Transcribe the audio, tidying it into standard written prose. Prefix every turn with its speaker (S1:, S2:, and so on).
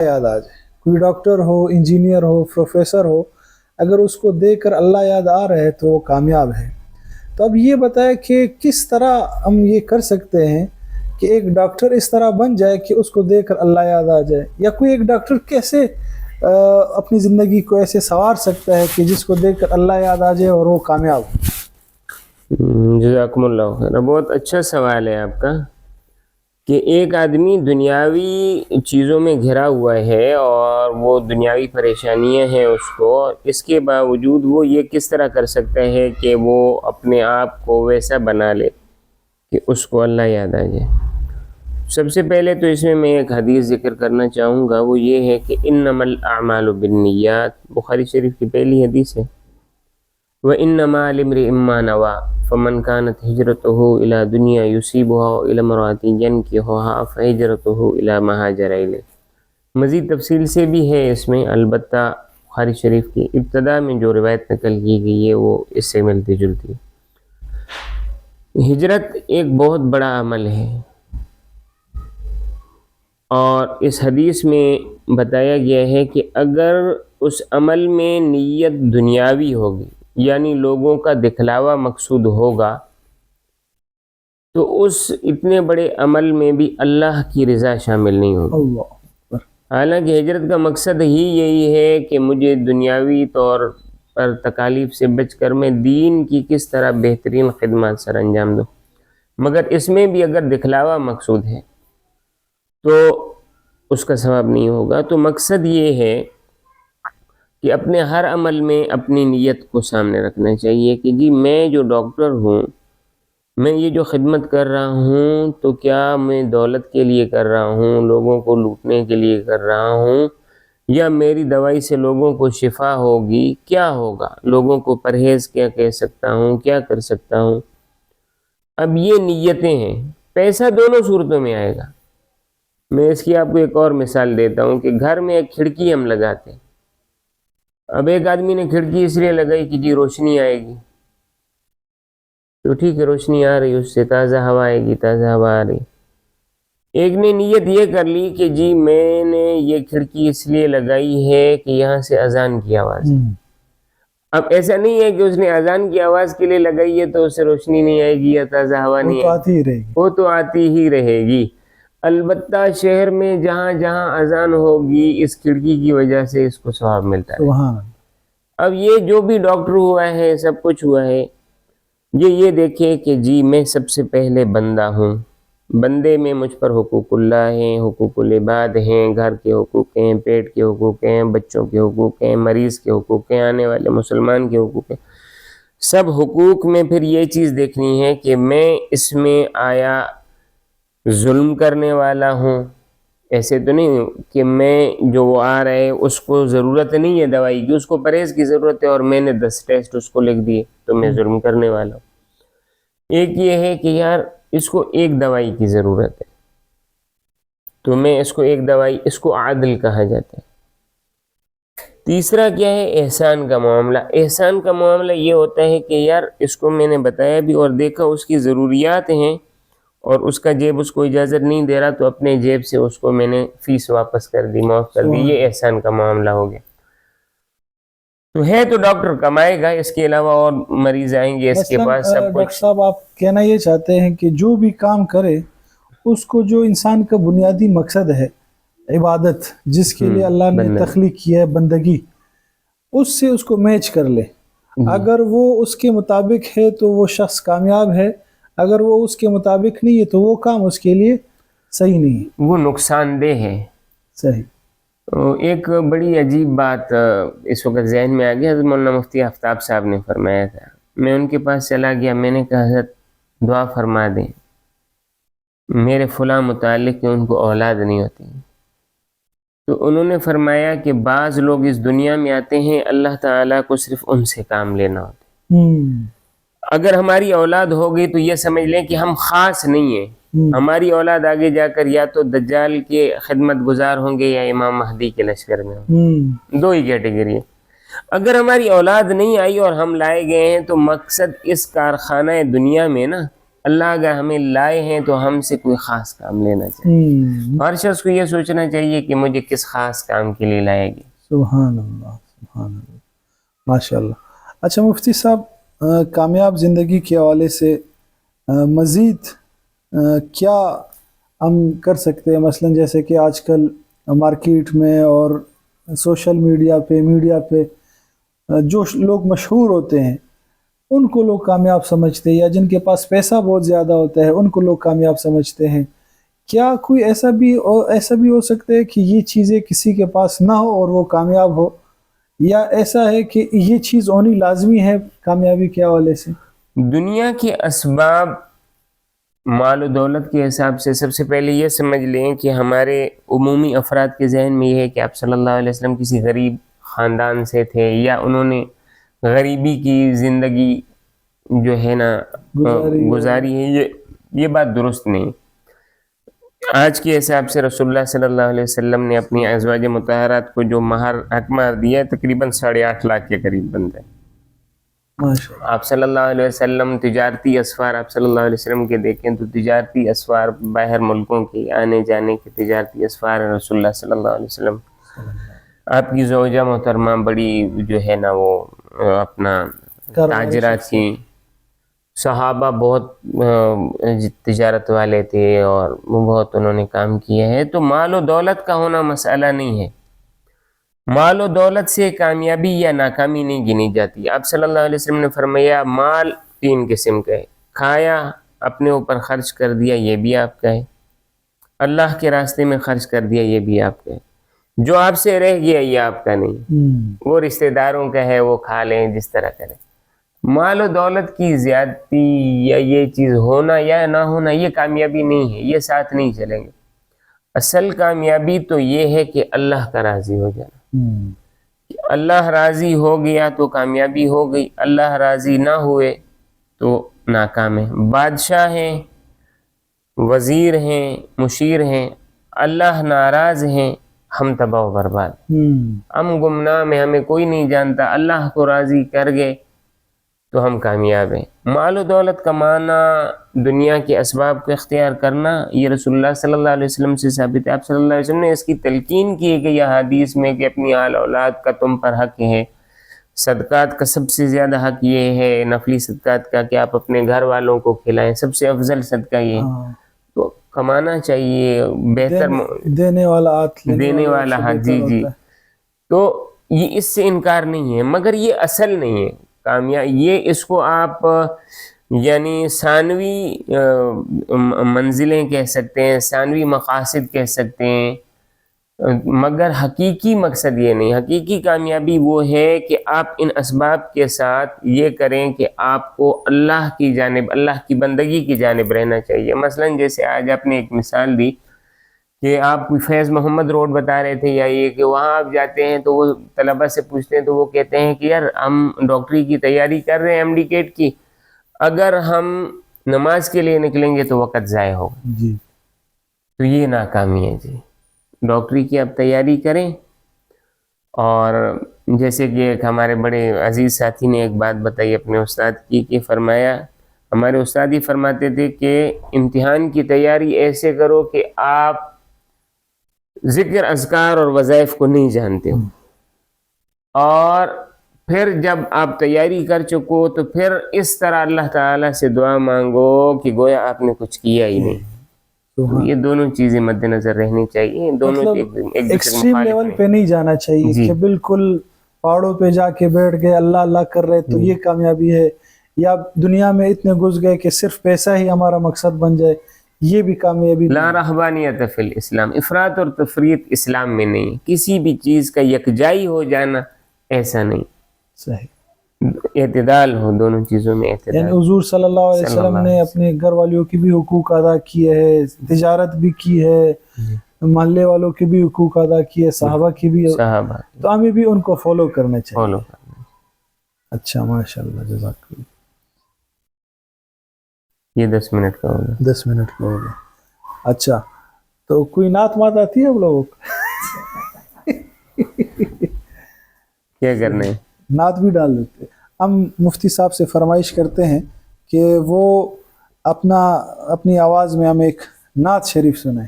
S1: याद आ जाए, कोई डॉक्टर हो, इंजीनियर हो, प्रोफेसर हो, अगर उसको देखकर अल्लाह याद आ रहा है तो वो कामयाब है। तो अब ये बताए कि किस तरह हम ये कर सकते हैं कि एक डॉक्टर इस तरह बन जाए कि उसको देखकर अल्लाह याद आ जाए, या कोई एक डॉक्टर कैसे अपनी ज़िंदगी को ऐसे संवार सकता है कि जिसको देखकर अल्लाह याद आ जाए और वो कामयाब हो।
S2: जज़ाकुमुल्लाह खैर। बहुत अच्छा सवाल है आपका कि एक आदमी दुनियावी चीज़ों में घिरा हुआ है और वो दुनियावी परेशानियां हैं उसको, इसके बावजूद वो ये किस तरह कर सकता है कि वो अपने आप को वैसा बना ले कि उसको अल्लाह याद आ जाए। सबसे पहले तो इसमें मैं एक हदीस जिक्र करना चाहूँगा, वो ये है कि इन्नमल अअमालु बिन्नियात, बुखारी शरीफ की पहली हदीस है। व इन्नमा लिम्रिइम मा नवा फमन कानत हिजरतुहु इला दुनिया युसीबुहा व इला इम्राअतिन यनकिहुहा फहिजरतुहु इला मा हाजर इलैह। मज़ीद तफसील से भी है इसमें, अलबत्ता बुखारी शरीफ की इब्तदा में जो रिवायत नकल की गई है वो इससे मिलती जुलती है। हिजरत एक बहुत बड़ा अमल है और इस हदीस में बताया गया है कि अगर उस अमल में नीयत दुनियावी होगी, यानी लोगों का दिखलावा मकसूद होगा, तो उस इतने बड़े अमल में भी अल्लाह की रज़ा शामिल नहीं होगी। हालांकि हिजरत का मकसद ही यही है कि मुझे दुनियावी तौर पर तकालीफ से बचकर मैं दीन की किस तरह बेहतरीन खिदमत सर अंजाम दूँ, मगर इसमें भी अगर दिखलावा मकसूद है तो उसका सवाब नहीं होगा। तो मकसद ये है कि अपने हर अमल में अपनी नीयत को सामने रखना चाहिए कि जी मैं जो डॉक्टर हूँ, मैं ये जो खिदमत कर रहा हूँ, तो क्या मैं दौलत के लिए कर रहा हूँ, लोगों को लूटने के लिए कर रहा हूँ, या मेरी दवाई से लोगों को शिफा होगी, क्या होगा, लोगों को परहेज़ क्या कह सकता हूँ, क्या कर सकता हूँ। अब ये नीयतें हैं, पैसा दोनों सूरतों में आएगा। मैं इसकी आपको एक और मिसाल देता हूँ कि घर में एक खिड़की हम लगाते हैं। अब एक आदमी ने खिड़की इसलिए लगाई कि जी रोशनी आएगी, तो ठीक है रोशनी आ रही, उससे ताज़ा हवा आएगी, ताज़ा हवा आ रही। एक ने नीयत ये कर ली कि जी मैंने ये खिड़की इसलिए लगाई है कि यहाँ से अजान की आवाज़। अब ऐसा नहीं है कि उसने अजान की आवाज़ के लिए लगाई है तो उससे रोशनी नहीं आएगी या ताज़ा हवा नहीं आएगी, वो तो आती ही रहेगी। अलबत्ता शहर में जहाँ जहाँ अजान होगी इस खिड़की की वजह से इसको सवाब मिलता है। अब ये जो भी डॉक्टर हुआ है, सब कुछ हुआ है, ये देखे कि जी मैं सबसे पहले बंदा हूँ, बंदे में मुझ पर हुकूकुल्लाह हैं, हुकूकुल इबाद हैं, घर के हुकूक हैं, पेट के हुकूक हैं, बच्चों के हुकूक हैं, मरीज़ के हुकूक हैं, आने वाले मुसलमान के हुकूक हैं। सब हुकूक में फिर ये चीज़ देखनी है कि मैं इसमें आया जुल्म करने वाला हूँ, ऐसे तो नहीं कि मैं जो वो आ रहा है उसको ज़रूरत नहीं है दवाई की, उसको परहेज़ की ज़रूरत है और मैंने 10 टेस्ट उसको लिख दिए तो मैं जुल्म करने वाला हूँ। एक ये है कि यार इसको एक दवाई की ज़रूरत है तो मैं इसको एक दवाई, इसको आदल कहा जाता है। तीसरा क्या है, एहसान का मामला। एहसान का मामला ये होता है कि यार इसको मैंने बताया भी और देखा उसकी ज़रूरियात हैं और उसका जेब उसको इजाज़त नहीं दे रहा, तो अपने जेब से उसको मैंने फ़ीस वापस कर दी, माफ़ कर दी, ये एहसान का मामला हो गया। तो है तो डॉक्टर कमाएगा, इसके अलावा और मरीज आएंगे इसके पास सब कुछ।
S1: डॉक्टर साहब आप कहना ये चाहते हैं कि जो भी काम करे उसको जो इंसान का बुनियादी मकसद है इबादत, जिसके लिए अल्लाह ने तख्लीक किया है बंदगी, उससे उसको मैच कर ले। अगर वो उसके मुताबिक है तो वो शख्स कामयाब है, अगर वो उसके मुताबिक नहीं है तो वो काम उसके लिए सही नहीं है,
S2: वो नुकसानदेह है।
S1: सही।
S2: तो एक बड़ी अजीब बात इस वक्त जहन में आ गया, मौलाना मुफ्ती आफ्ताब साहब ने फरमाया था। मैं उनके पास चला गया, मैंने कहा हज़रत दुआ फरमा दें, मेरे फलां मुतालिक उनको औलाद नहीं होती। तो उन्होंने फरमाया कि बाज़ लोग इस दुनिया में आते हैं, अल्लाह ताला को सिर्फ उनसे काम लेना होता है। अगर हमारी औलाद हो गई तो ये समझ लें कि हम ख़ास नहीं हैं। हमारी औलाद आगे जाकर या तो दज्जाल के खिदमत गुजार होंगे या इमाम महदी के लश्कर में होंगे, दो ही कैटेगरी है। अगर हमारी औलाद नहीं आई और हम लाए गए हैं तो मकसद इस कारखाना दुनिया में ना اللہ اگر ہمیں لائے ہیں تو ہم سے کوئی خاص کام لینا چاہیے. ہر شخص کو یہ سوچنا چاہیے کہ مجھے کس خاص کام کے لیے لائے گی.
S1: سبحان اللہ سبحان اللہ ماشاء اللہ. اچھا مفتی صاحب کامیاب زندگی کے حوالے سے مزید کیا ہم کر سکتے ہیں؟ مثلا جیسے کہ آج کل مارکیٹ میں اور سوشل میڈیا پہ جو لوگ مشہور ہوتے ہیں ان کو لوگ کامیاب سمجھتے ہیں، یا جن کے پاس پیسہ بہت زیادہ ہوتا ہے ان کو لوگ کامیاب سمجھتے ہیں. کیا کوئی ایسا بھی ہو سکتا ہے کہ یہ چیزیں کسی کے پاس نہ ہو اور وہ کامیاب ہو، یا ایسا ہے کہ یہ چیز ہونی لازمی ہے کامیابی کے حوالے سے؟
S2: دنیا کے اسباب مال و دولت کے حساب سے سب سے پہلے یہ سمجھ لیں کہ ہمارے عمومی افراد کے ذہن میں یہ ہے کہ آپ صلی اللہ علیہ وسلم کسی غریب خاندان سے تھے، یا انہوں نے غریبی کی زندگی جو ہے نا گزاری ہے. یہ بات درست نہیں. آج کے حساب سے رسول اللہ صلی اللہ علیہ وسلم نے اپنی ازواج مطہرات کو جو حق مہر دیا ہے تقریباً 8.5 لاکھ کے قریب بنتا ہے. آپ صلی اللہ علیہ وسلم تجارتی اسفار آپ صلی اللہ علیہ وسلم کے دیکھیں تو تجارتی اسفار باہر ملکوں کے آنے جانے کے تجارتی اسفار رسول اللہ صلی اللہ علیہ وسلم. آپ کی زوجہ محترمہ بڑی جو ہے نا وہ اپنا تاجرہ تھیں. صحابہ بہت تجارت والے تھے اور بہت انہوں نے کام کیا ہے. تو مال و دولت کا ہونا مسئلہ نہیں ہے. مال و دولت سے کامیابی یا ناکامی نہیں گنی جاتی. آپ صلی اللہ علیہ وسلم نے فرمایا مال 3 قسم کا ہے. کھایا اپنے اوپر خرچ کر دیا یہ بھی آپ کا ہے، اللہ کے راستے میں خرچ کر دیا یہ بھی آپ کا ہے. جو آپ سے رہ گیا یہ آپ کا نہیں، وہ رشتہ داروں کا ہے، وہ کھا لیں جس طرح کریں. مال و دولت کی زیادتی یا یہ چیز ہونا یا نہ ہونا یہ کامیابی نہیں ہے، یہ ساتھ نہیں چلیں گے. اصل کامیابی تو یہ ہے کہ اللہ کا راضی ہو جانا. اللہ راضی ہو گیا تو کامیابی ہو گئی، اللہ راضی نہ ہوئے تو ناکام ہے. بادشاہ ہیں، وزیر ہیں، مشیر ہیں، اللہ ناراض ہیں، ہم تباہ و برباد، ہم گمنام ہیں، ہمیں کوئی نہیں جانتا. اللہ کو راضی کر گئے تو ہم کامیاب ہیں. مال و دولت کا معنی دنیا کے اسباب کو اختیار کرنا یہ رسول اللہ صلی اللہ علیہ وسلم سے ثابت ہے. آپ صلی اللہ علیہ وسلم نے اس کی تلقین کی ہے کہ یہ حدیث میں کہ اپنی آل اولاد کا تم پر حق ہے. صدقات کا سب سے زیادہ حق یہ ہے، نفلی صدقات کا، کہ آپ اپنے گھر والوں کو کھلائیں، سب سے افضل صدقہ یہ. تو کمانا چاہیے، بہتر
S1: دینے والا
S2: ہاتھ. جی. تو یہ اس سے انکار نہیں ہے، مگر یہ اصل نہیں ہے کامیاب. یہ اس کو آپ یعنی ثانوی منزلیں کہہ سکتے ہیں، ثانوی مقاصد کہہ سکتے ہیں، مگر حقیقی مقصد یہ نہیں. حقیقی کامیابی وہ ہے کہ آپ ان اسباب کے ساتھ یہ کریں کہ آپ کو اللہ کی جانب، اللہ کی بندگی کی جانب رہنا چاہیے. مثلا جیسے آج آپ نے ایک مثال دی کہ آپ کوئی فیض محمد روڈ بتا رہے تھے، یا یہ کہ وہاں آپ جاتے ہیں تو وہ طلبہ سے پوچھتے ہیں تو وہ کہتے ہیں کہ یار ہم ڈاکٹری کی تیاری کر رہے ہیں MD-کیٹ کی، اگر ہم نماز کے لیے نکلیں گے تو وقت ضائع ہوگا.
S1: جی
S2: تو یہ ناکامی ہے. جی ڈاکٹری کی آپ تیاری کریں. اور جیسے کہ ایک ہمارے بڑے عزیز ساتھی نے ایک بات بتائی اپنے استاد کی، کہ فرمایا ہمارے استاد ہی فرماتے تھے کہ امتحان کی تیاری ایسے کرو کہ آپ ذکر اذکار اور وظائف کو نہیں جانتے ہو، اور پھر جب آپ تیاری کر چکو تو پھر اس طرح اللہ تعالیٰ سے دعا مانگو کہ گویا آپ نے کچھ کیا ہی نہیں. تو یہ دونوں چیزیں مد نظر رہنی چاہیے. دونوں
S1: ایکسٹریم لیول پہ نہیں جانا چاہیے کہ بالکل پہاڑوں پہ جا کے بیٹھ گئے اللہ اللہ کر رہے تو یہ کامیابی ہے، یا دنیا میں اتنے گھس گئے کہ صرف پیسہ ہی ہمارا مقصد بن جائے، یہ بھی کامیابی.
S2: لا رہبانیت فی الاسلام، افراط اور تفریط اسلام میں نہیں. کسی بھی چیز کا یکجائی ہو جانا ایسا نہیں.
S1: صحیح.
S2: اعتدال ہو دونوں چیزوں میں. اعتدال
S1: یعنی حضور صلی اللہ علیہ وسلم نے اپنے گھر والیوں کی بھی حقوق ادا کیے ہے، تجارت بھی کی ہے، محلے والوں کی بھی حقوق ادا کی ہے، صحابہ کی بھی. تو ہمیں بھی ان کو فالو کرنا چاہیے. اچھا ماشاء اللہ، جزاک اللہ.
S2: یہ 10 منٹ کا ہوگا.
S1: 10 منٹ کا ہوگا. اچھا تو کوئی نعت مات آتی ہے آپ لوگوں کو؟
S2: کیا کرنا ہے؟
S1: نعت بھی ڈال دیتے. ہم مفتی صاحب سے فرمائش کرتے ہیں کہ وہ اپنی آواز میں ہم ایک نعت شریف سنیں.